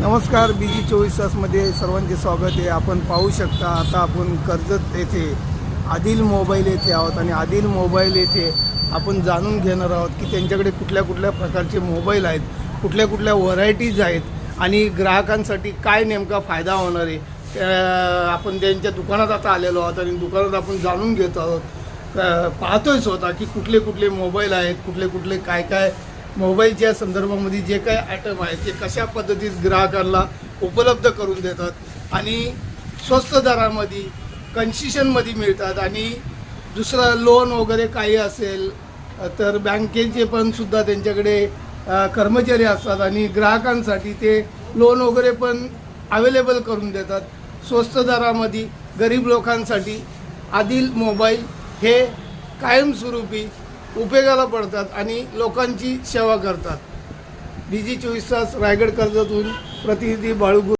नमस्कार, बीजी 24 तासमध्ये सर्वांचे स्वागत आहे. आपण पाहू शकता आता आपण कर्जत येथे आदिल मोबाईल येथे आहोत आणि आदिल मोबाईल येथे आपण जाणून घेणार आहोत की त्यांच्याकडे कुठल्या कुठल्या प्रकारचे मोबाईल आहेत, कुठल्या कुठल्या व्हरायटीज आहेत आणि ग्राहकांसाठी काय नेमका फायदा होणार आहे. आपण त्यांच्या दुकानात आता आलेलो आहोत आणि दुकानात आपण जाणून घेत आहोत, पाहतोय स्वतः की कुठले कुठले मोबाईल आहेत, कुठले कुठले काय काय मोबाईलच्या संदर्भामध्ये जे काही आयटम आहेत ते कशा पद्धतीत ग्राहकांना उपलब्ध करून देतात आणि स्वस्त दरामध्ये कन्सेशनमध्ये मिळतात. आणि दुसरं लोन वगैरे काही असेल तर बँकेचे पण सुद्धा त्यांच्याकडे कर्मचारी असतात आणि ग्राहकांसाठी ते लोन वगैरे पण अवेलेबल करून देतात स्वस्त दरामध्ये. गरीब लोकांसाठी आदिल मोबाईल हे कायमस्वरूपी उपयोगाला पडतात आणि लोकांची सेवा करतात. बीजी 24 तास रायगड कर्जतहून प्रतिनिधी बाळू.